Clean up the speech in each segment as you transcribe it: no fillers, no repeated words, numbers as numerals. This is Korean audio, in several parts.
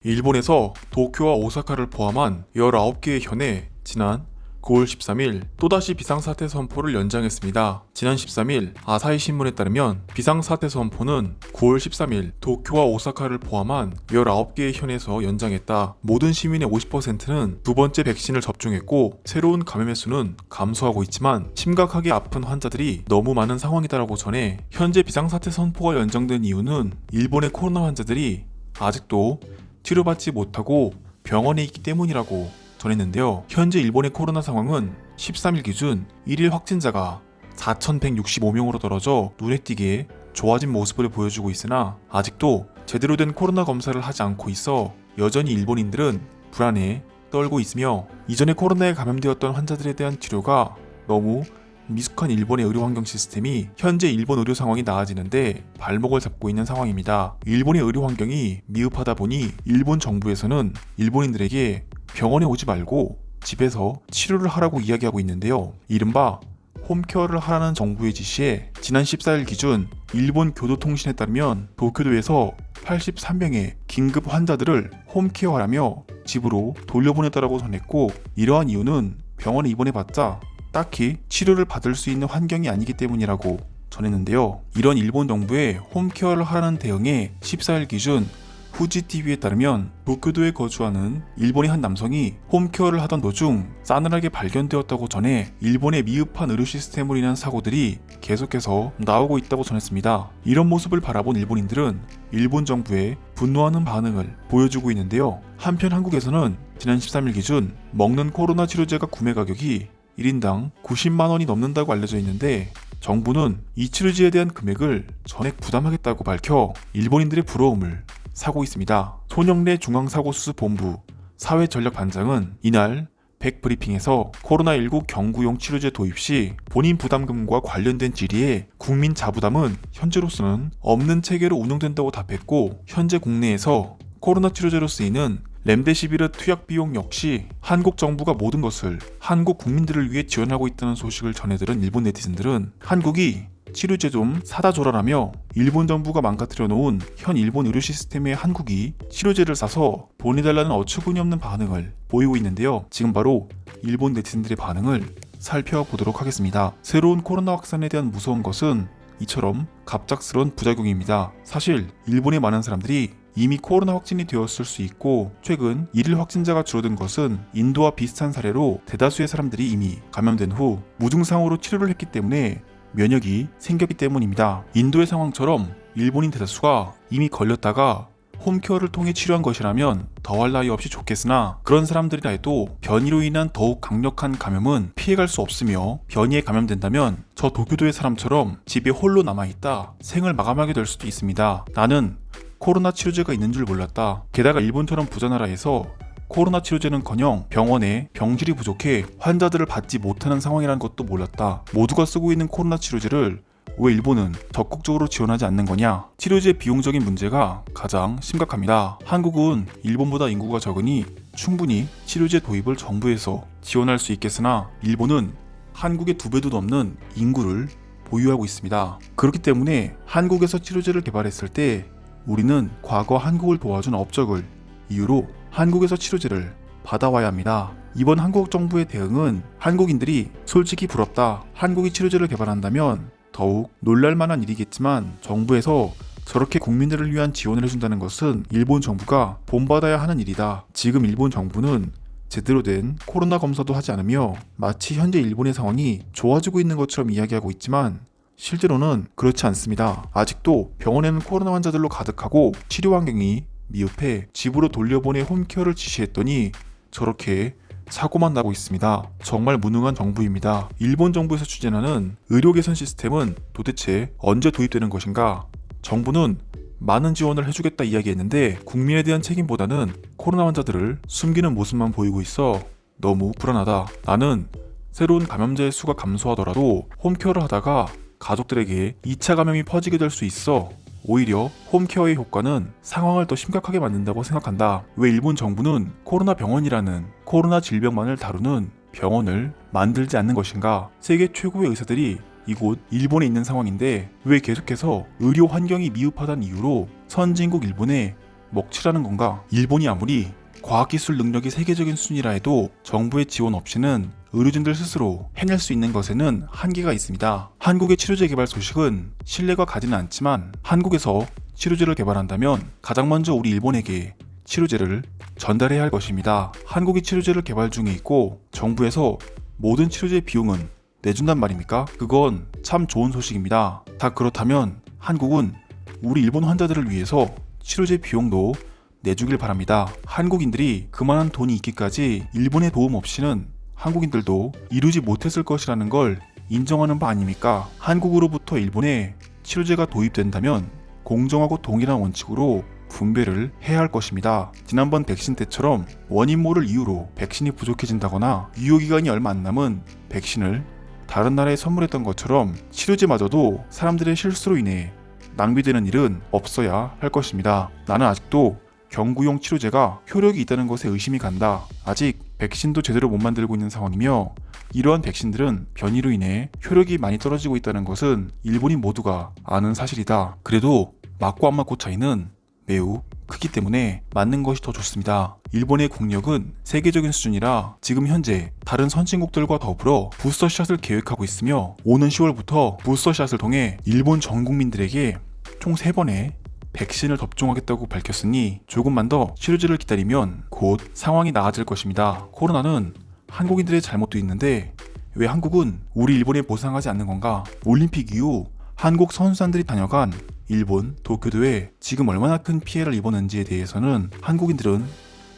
일본에서 도쿄와 오사카를 포함한 19개의 현에 지난 9월 13일 또다시 비상사태 선포를 연장했습니다. 지난 13일 아사히 신문에 따르면 비상사태 선포는 9월 13일 도쿄와 오사카를 포함한 19개의 현에서 연장했다. 모든 시민의 50%는 두 번째 백신을 접종했고 새로운 감염의 수는 감소하고 있지만 심각하게 아픈 환자들이 너무 많은 상황이다라고 전해 현재 비상사태 선포가 연장된 이유는 일본의 코로나 환자들이 아직도 치료받지 못하고 병원에 있기 때문이라고 전했는데요. 현재 일본의 코로나 상황은 13일 기준 1일 확진자가 4,165명으로 떨어져 눈에 띄게 좋아진 모습을 보여주고 있으나 아직도 제대로 된 코로나 검사를 하지 않고 있어 여전히 일본인들은 불안에 떨고 있으며 이전에 코로나에 감염되었던 환자들에 대한 치료가 너무 미숙한 일본의 의료 환경 시스템이 현재 일본 의료 상황이 나아지는데 발목을 잡고 있는 상황입니다. 일본의 의료 환경이 미흡하다 보니 일본 정부에서는 일본인들에게 병원에 오지 말고 집에서 치료를 하라고 이야기하고 있는데요. 이른바 홈케어를 하라는 정부의 지시에 지난 14일 기준 일본 교도통신에 따르면 도쿄도에서 83명의 긴급 환자들을 홈케어하라며 집으로 돌려보냈다라고 전했고 이러한 이유는 병원에 입원해봤자 딱히 치료를 받을 수 있는 환경이 아니기 때문이라고 전했는데요. 이런 일본 정부의 홈케어를 하라는 대응에 14일 기준 후지TV에 따르면 도쿄도에 거주하는 일본의 한 남성이 홈케어를 하던 도중 싸늘하게 발견되었다고 전해 일본의 미흡한 의료 시스템으로 인한 사고들이 계속해서 나오고 있다고 전했습니다. 이런 모습을 바라본 일본인들은 일본 정부에 분노하는 반응을 보여주고 있는데요. 한편 한국에서는 지난 13일 기준 먹는 코로나 치료제가 구매 가격이 1인당 90만 원이 넘는다고 알려져 있는데 정부는 이 치료제에 대한 금액을 전액 부담하겠다고 밝혀 일본인들의 부러움을 사고 있습니다. 손영래 중앙사고수습본부 사회전략반장은 이날 100브리핑에서 코로나19 경구용 치료제 도입 시 본인 부담금과 관련된 질의에 국민 자부담은 현재로서는 없는 체계로 운영된다고 답했고 현재 국내에서 코로나 치료제로 쓰이는 렘데시비르 투약 비용 역시 한국 정부가 모든 것을 한국 국민들을 위해 지원하고 있다는 소식을 전해들은 일본 네티즌들은 한국이 치료제 좀 사다 줘라라며 일본 정부가 망가뜨려 놓은 현 일본 의료 시스템에 한국이 치료제를 사서 보내달라는 어처구니 없는 반응을 보이고 있는데요. 지금 바로 일본 네티즌들의 반응을 살펴보도록 하겠습니다. 새로운 코로나 확산에 대한 무서운 것은 이처럼 갑작스러운 부작용입니다. 사실 일본의 많은 사람들이 이미 코로나 확진이 되었을 수 있고 최근 1일 확진자가 줄어든 것은 인도와 비슷한 사례로 대다수의 사람들이 이미 감염된 후 무증상으로 치료를 했기 때문에 면역이 생겼기 때문입니다. 인도의 상황처럼 일본인 대다수가 이미 걸렸다가 홈케어를 통해 치료한 것이라면 더할 나위 없이 좋겠으나 그런 사람들이라 해도 변이로 인한 더욱 강력한 감염은 피해갈 수 없으며 변이에 감염된다면 저 도쿄도의 사람처럼 집에 홀로 남아있다 생을 마감하게 될 수도 있습니다. 나는 코로나 치료제가 있는 줄 몰랐다. 게다가 일본처럼 부자나라에서 코로나 치료제는커녕 병원에 병실이 부족해 환자들을 받지 못하는 상황이라는 것도 몰랐다. 모두가 쓰고 있는 코로나 치료제를 왜 일본은 적극적으로 지원하지 않는 거냐? 치료제 비용적인 문제가 가장 심각합니다. 한국은 일본보다 인구가 적으니 충분히 치료제 도입을 정부에서 지원할 수 있겠으나 일본은 한국의 2배도 넘는 인구를 보유하고 있습니다. 그렇기 때문에 한국에서 치료제를 개발했을 때 우리는 과거 한국을 도와준 업적을 이유로 한국에서 치료제를 받아와야 합니다. 이번 한국 정부의 대응은 한국인들이 솔직히 부럽다. 한국이 치료제를 개발한다면 더욱 놀랄만한 일이겠지만 정부에서 저렇게 국민들을 위한 지원을 해준다는 것은 일본 정부가 본받아야 하는 일이다. 지금 일본 정부는 제대로 된 코로나 검사도 하지 않으며 마치 현재 일본의 상황이 좋아지고 있는 것처럼 이야기하고 있지만 실제로는 그렇지 않습니다. 아직도 병원에는 코로나 환자들로 가득하고 치료 환경이 미흡해 집으로 돌려보내 홈케어를 지시했더니 저렇게 사고만 나고 있습니다. 정말 무능한 정부입니다. 일본 정부에서 추진하는 의료 개선 시스템은 도대체 언제 도입되는 것인가? 정부는 많은 지원을 해주겠다 이야기했는데 국민에 대한 책임보다는 코로나 환자들을 숨기는 모습만 보이고 있어 너무 불안하다. 나는 새로운 감염자의 수가 감소하더라도 홈케어를 하다가 가족들에게 2차 감염이 퍼지게 될 수 있어 오히려 홈케어의 효과는 상황을 더 심각하게 만든다고 생각한다. 왜 일본 정부는 코로나 병원이라는 코로나 질병만을 다루는 병원을 만들지 않는 것인가? 세계 최고의 의사들이 이곳 일본에 있는 상황인데 왜 계속해서 의료 환경이 미흡하다는 이유로 선진국 일본에 먹칠하는 건가? 일본이 아무리 과학기술 능력이 세계적인 수준이라 해도 정부의 지원 없이는 의료진들 스스로 해낼 수 있는 것에는 한계가 있습니다. 한국의 치료제 개발 소식은 신뢰가 가지는 않지만 한국에서 치료제를 개발한다면 가장 먼저 우리 일본에게 치료제를 전달해야 할 것입니다. 한국이 치료제를 개발 중에 있고 정부에서 모든 치료제 비용은 내준단 말입니까? 그건 참 좋은 소식입니다. 다 그렇다면 한국은 우리 일본 환자들을 위해서 치료제 비용도 내주길 바랍니다. 한국인들이 그만한 돈이 있기까지 일본의 도움 없이는 한국인들도 이루지 못했을 것이라는 걸 인정하는 바 아닙니까? 한국으로부터 일본에 치료제가 도입된다면 공정하고 동일한 원칙으로 분배를 해야 할 것입니다. 지난번 백신 때처럼 원인 모를 이유로 백신이 부족해진다거나 유효기간이 얼마 안 남은 백신을 다른 나라에 선물했던 것처럼 치료제마저도 사람들의 실수로 인해 낭비되는 일은 없어야 할 것입니다. 나는 아직도 경구용 치료제가 효력이 있다는 것에 의심이 간다. 아직 백신도 제대로 못 만들고 있는 상황이며 이러한 백신들은 변이로 인해 효력이 많이 떨어지고 있다는 것은 일본인 모두가 아는 사실이다. 그래도 맞고 안 맞고 차이는 매우 크기 때문에 맞는 것이 더 좋습니다. 일본의 국력은 세계적인 수준이라 지금 현재 다른 선진국들과 더불어 부스터샷을 계획하고 있으며 오는 10월부터 부스터샷을 통해 일본 전 국민들에게 총 3번의 백신을 접종하겠다고 밝혔으니 조금만 더 치료제를 기다리면 곧 상황이 나아질 것입니다. 코로나는 한국인들의 잘못도 있는데 왜 한국은 우리 일본에 보상하지 않는 건가? 올림픽 이후 한국 선수단들이 다녀간 일본 도쿄도에 지금 얼마나 큰 피해를 입었는지에 대해서는 한국인들은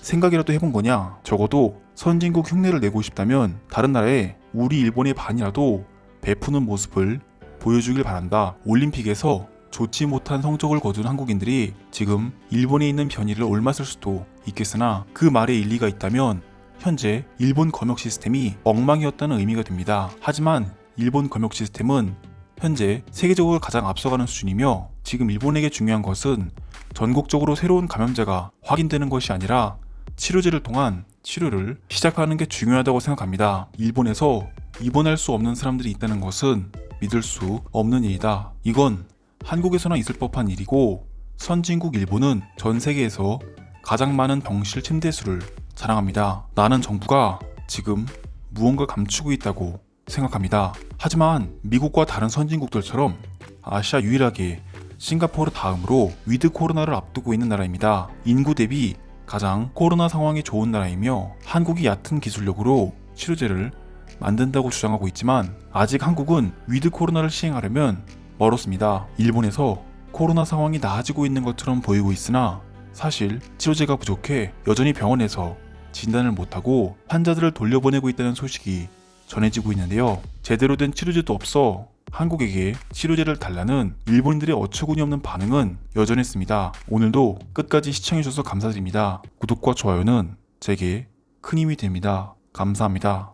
생각이라도 해본 거냐? 적어도 선진국 흉내를 내고 싶다면 다른 나라에 우리 일본의 반이라도 베푸는 모습을 보여주길 바란다. 올림픽에서 좋지 못한 성적을 거둔 한국인들이 지금 일본에 있는 변이를 옮았을 수도 있겠으나 그 말에 일리가 있다면 현재 일본 검역 시스템이 엉망이었다는 의미가 됩니다. 하지만 일본 검역 시스템은 현재 세계적으로 가장 앞서가는 수준이며 지금 일본에게 중요한 것은 전국적으로 새로운 감염자가 확인되는 것이 아니라 치료제를 통한 치료를 시작하는 게 중요하다고 생각합니다. 일본에서 입원할 수 없는 사람들이 있다는 것은 믿을 수 없는 일이다. 이건 한국에서나 있을 법한 일이고 선진국 일본은 전 세계에서 가장 많은 병실 침대 수를 자랑합니다. 나는 정부가 지금 무언가 감추고 있다고 생각합니다. 하지만 미국과 다른 선진국들처럼 아시아 유일하게 싱가포르 다음으로 위드 코로나를 앞두고 있는 나라입니다. 인구 대비 가장 코로나 상황이 좋은 나라이며 한국이 얕은 기술력으로 치료제를 만든다고 주장하고 있지만 아직 한국은 위드 코로나를 시행하려면 멀었습니다. 일본에서 코로나 상황이 나아지고 있는 것처럼 보이고 있으나 사실 치료제가 부족해 여전히 병원에서 진단을 못하고 환자들을 돌려보내고 있다는 소식이 전해지고 있는데요. 제대로 된 치료제도 없어 한국에게 치료제를 달라는 일본인들의 어처구니 없는 반응은 여전했습니다. 오늘도 끝까지 시청해주셔서 감사드립니다. 구독과 좋아요는 제게 큰 힘이 됩니다. 감사합니다.